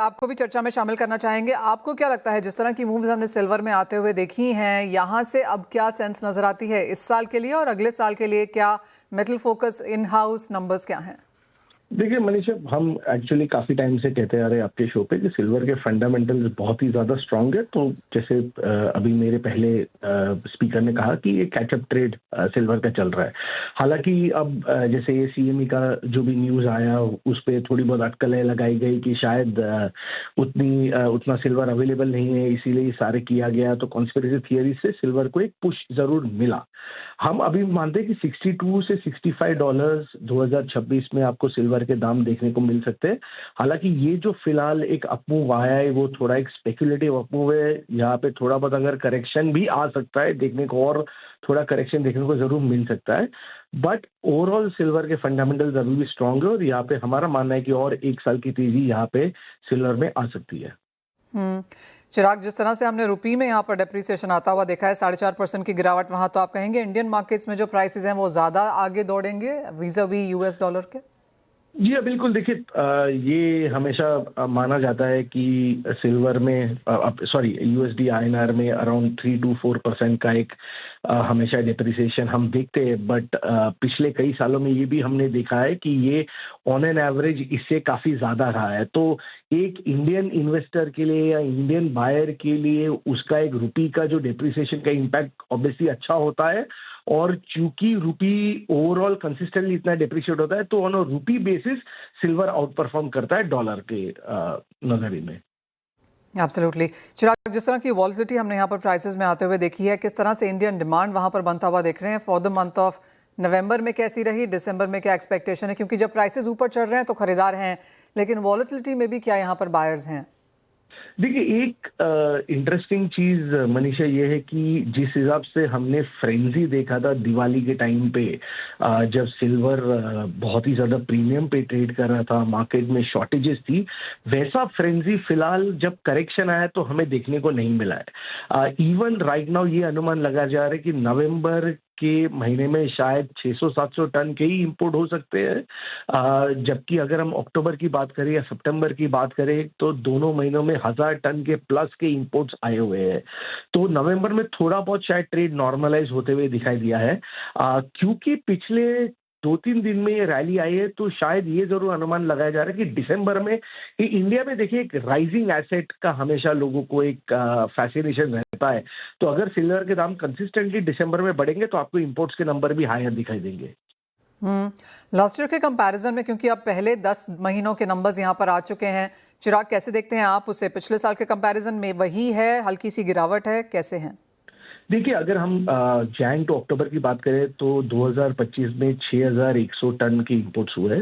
आपको भी चर्चा में शामिल करना चाहेंगे। आपको क्या लगता है, जिस तरह की मूव्स हमने सिल्वर में आते हुए देखी हैं, यहाँ से अब क्या सेंस नजर आती है इस साल के लिए और अगले साल के लिए? क्या metal focus in house numbers क्या हैं? देखिए मनीषा, हम एक्चुअली काफी टाइम से कहते आ रहे हैं आपके शो पे कि सिल्वर के फंडामेंटल्स बहुत ही ज्यादा स्ट्रांग है। तो जैसे अभी मेरे पहले स्पीकर ने कहा कि ये कैचअप ट्रेड सिल्वर का चल रहा है। हालांकि अब जैसे ये सीएमई का जो भी न्यूज आया उस पर थोड़ी बहुत अटकलें लगाई गई कि शायद उतना सिल्वर अवेलेबल नहीं है, इसीलिए सारे किया गया। तो कॉन्स्पिरेसी थियरी से सिल्वर को एक पुश जरूर मिला। हम अभी मानते हैं कि 62 से $65 2026 में आपको सिल्वर के दाम देखने को मिल सकते हैं। हालांकि ये जो फिलहाल एक अपमूव आया है वो थोड़ा एक स्पेकुलेटिव अपमूव है। यहाँ पे थोड़ा बहुत अगर करेक्शन भी आ सकता है देखने को, और थोड़ा करेक्शन देखने को जरूर मिल सकता है। बट ओवरऑल सिल्वर के फंडामेंटल्स अभी भी स्ट्रांग है और यहाँ पे हमारा मानना है कि और एक साल की तेजी यहाँ पे सिल्वर में आ सकती है। चिराग, जिस तरह से हमने रुपी में यहाँ पर डेप्रिसिएशन आता हुआ देखा है, 4.5% की गिरावट वहां, तो आप कहेंगे इंडियन मार्केट्स में जो प्राइसेस हैं वो ज्यादा आगे दौड़ेंगे वीज़ा-वी यूएस डॉलर के? जी बिल्कुल। देखिए, ये हमेशा माना जाता है कि सिल्वर में यूएसडी आईएनआर में अराउंड 3 to 4% का एक हमेशा डिप्रिसिएशन हम देखते हैं। बट पिछले कई सालों में ये भी हमने देखा है कि ये ऑन एन एवरेज इससे काफ़ी ज़्यादा रहा है। तो एक इंडियन इन्वेस्टर के लिए या इंडियन बायर के लिए उसका एक रुपी का जो डिप्रिसिएशन का इम्पैक्ट ऑब्वियसली अच्छा होता है। और चूंकि रुपी ओवरऑल कंसिस्टेंटली इतना डिप्रिशिएट होता है तो on a rupee basis silver out perform करता है डॉलर के नजरिए में। एब्सोल्युटली। चिराग, जिस तरह की वॉलिटिलिटी हमने यहाँ पर प्राइसेस में आते हुए देखी है, किस तरह से इंडियन डिमांड वहाँ पर बनता हुआ देख रहे हैं for the month of November में कैसी रही, दिसंबर में क्या एक्सपेक्टेशन है? क्योंकि जब प्राइसेस ऊपर चढ़ रहे हैं तो खरीदार हैं, लेकिन वॉलिटिलिटी में भी क्या यहाँ पर बायर्स हैं? देखिए, एक इंटरेस्टिंग चीज मनीषा ये है कि जिस हिसाब से हमने फ्रेंजी देखा था दिवाली के टाइम पे, जब सिल्वर बहुत ही ज्यादा प्रीमियम पे ट्रेड कर रहा था, मार्केट में शॉर्टेजेस थी, वैसा फ्रेंजी फिलहाल जब करेक्शन आया तो हमें देखने को नहीं मिला है। इवन राइट नाउ ये अनुमान लगाया जा रहा है कि नवंबर के महीने में शायद 600-700 टन के ही इंपोर्ट हो सकते हैं। जबकि अगर हम अक्टूबर की बात करें या सितंबर की बात करें तो दोनों महीनों में 1000 टन के प्लस के इंपोर्ट्स आए हुए हैं। तो नवंबर में थोड़ा बहुत शायद ट्रेड नॉर्मलाइज होते हुए दिखाई दिया है। क्योंकि पिछले 2-3 दिन में ये रैली आई है तो शायद ये जरूर अनुमान लगाया जा रहा है कि दिसंबर में कि इंडिया में देखिए एक राइजिंग एसेट का हमेशा लोगों को एक फैसिनेशन रहता है। तो अगर सिल्वर के दाम कंसिस्टेंटली दिसंबर में बढ़ेंगे तो आपको इंपोर्ट्स के नंबर भी हायर दिखाई देंगे। लास्ट ईयर के कंपैरिजन में, क्योंकि अब पहले 10 महीनों के नंबर्स यहाँ पर आ चुके हैं, चिराग कैसे देखते हैं आप उसे? पिछले साल के कंपैरिजन में वही है, हल्की सी गिरावट है, कैसे हैं? देखिए, अगर हम जैन टू अक्टूबर की बात करें तो 2025 में 6100 टन के इंपोर्ट्स हुए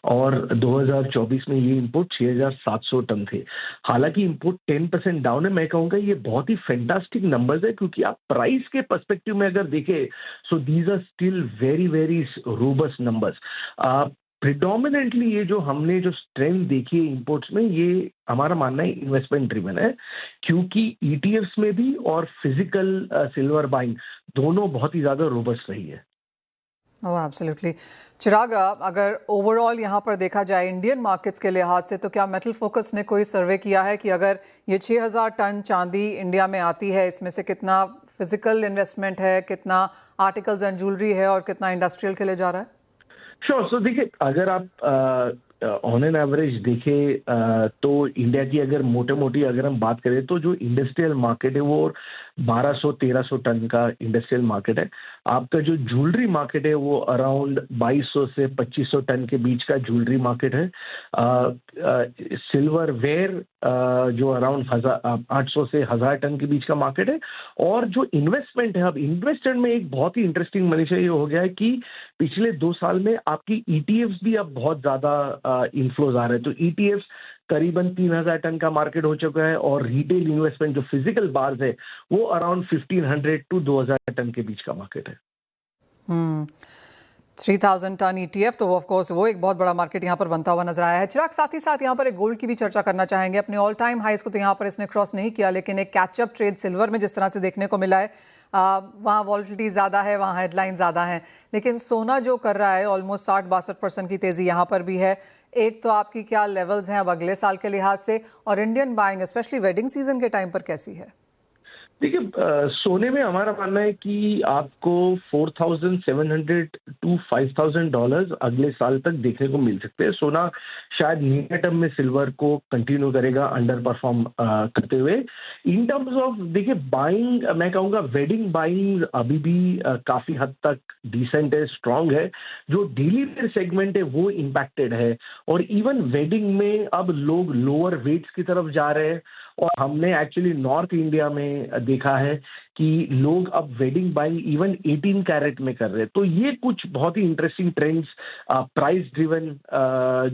और 2024 में ये इंपोर्ट 6700 टन थे। हालांकि इंपोर्ट 10% डाउन है। मैं कहूँगा ये बहुत ही फैंटास्टिक नंबर्स है, क्योंकि आप प्राइस के पर्सपेक्टिव में अगर देखें so these are still very very robust numbers. Predominantly ये जो हमने जो स्ट्रेंथ देखी है इंपोर्ट्स में, ये हमारा मानना है इन्वेस्टमेंट ड्रिवन है, क्योंकि ईटीएफ्स में भी और फिजिकल सिल्वर बाइंग दोनों बहुत ही ज्यादा रोबस्ट रही है। ओह एब्सोल्युटली। चिराग, अगर ओवरऑल यहाँ पर देखा जाए इंडियन मार्केट्स के लिहाज से, तो क्या मेटल फोकस ने कोई सर्वे किया है कि अगर ये 6000 टन चांदी इंडिया में आती है, इसमें से कितना फिजिकल इन्वेस्टमेंट है, कितना आर्टिकल्स एंड ज्वेलरी है और कितना इंडस्ट्रियल के लिए जा रहा है? श्योर। सो देखिए, अगर आप ऑन एन एवरेज देखें तो इंडिया की अगर मोटी अगर हम बात करें तो जो इंडस्ट्रियल मार्केट है वो 1200-1300 टन का इंडस्ट्रियल मार्केट है। आपका जो ज्वेलरी मार्केट है वो अराउंड 2200 से 2500 टन के बीच का ज्वेलरी मार्केट है। सिल्वर वेयर जो अराउंड 800 से 1000 टन के बीच का मार्केट है। और जो इन्वेस्टमेंट है, अब इन्वेस्टमेंट में एक बहुत ही इंटरेस्टिंग मनीषा ये हो गया है कि पिछले 2 साल में आपकी ईटीएफ्स भी अब बहुत ज्यादा इनफ्लोज आ रहे हैं। तो ईटीएफ्स करीबन 3000 टन का मार्केट हो चुका है और रिटेल इन्वेस्टमेंट जो फिजिकल बार्स है वो अराउंड 1500 to 2000 टन के बीच का मार्केट है। 3000 टन ईटीएफ, तो ऑफ कोर्स वो एक बहुत बड़ा मार्केट यहाँ पर बनता हुआ नजर आया है। चिराग, साथ ही साथ यहाँ पर एक गोल्ड की भी चर्चा करना चाहेंगे। अपने ऑल टाइम हाइस को तो यहाँ पर इसने क्रॉस नहीं किया, लेकिन एक कैचअप ट्रेड सिल्वर में जिस तरह से देखने को मिला है, वहाँ वॉलिटिलिटी ज़्यादा है, वहाँ हेडलाइन ज़्यादा हैं, लेकिन सोना जो कर रहा है ऑलमोस्ट 60-62% की तेज़ी यहाँ पर भी है। एक तो आपकी क्या लेवल्स हैं अब अगले साल के लिहाज से, और Indian buying specially wedding season के टाइम पर कैसी है? देखिए, सोने में हमारा मानना है कि आपको 4,700 टू $5,000 अगले साल तक देखने को मिल सकते हैं। सोना शायद नियर टर्म में सिल्वर को कंटिन्यू करेगा अंडर परफॉर्म करते हुए। इन टर्म्स ऑफ देखिए बाइंग, मैं कहूँगा वेडिंग बाइंग अभी भी काफ़ी हद तक डिसेंट है, स्ट्रांग है। जो डेली वेयर सेगमेंट है वो इम्पैक्टेड है, और इवन वेडिंग में अब लोग लोअर वेट्स की तरफ जा रहे हैं। और हमने एक्चुअली नॉर्थ इंडिया में देखा है कि लोग अब वेडिंग बाइंग इवन 18 कैरेट में कर रहे हैं। तो ये कुछ बहुत ही इंटरेस्टिंग ट्रेंड्स प्राइस ड्रिवन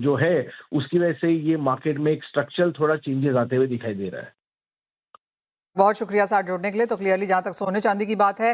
जो है उसकी वजह से ये मार्केट में एक स्ट्रक्चरल थोड़ा चेंजेस आते हुए दिखाई दे रहा है। बहुत शुक्रिया साथ जुड़ने के लिए। तो क्लियरली जहां तक सोने चांदी की बात है,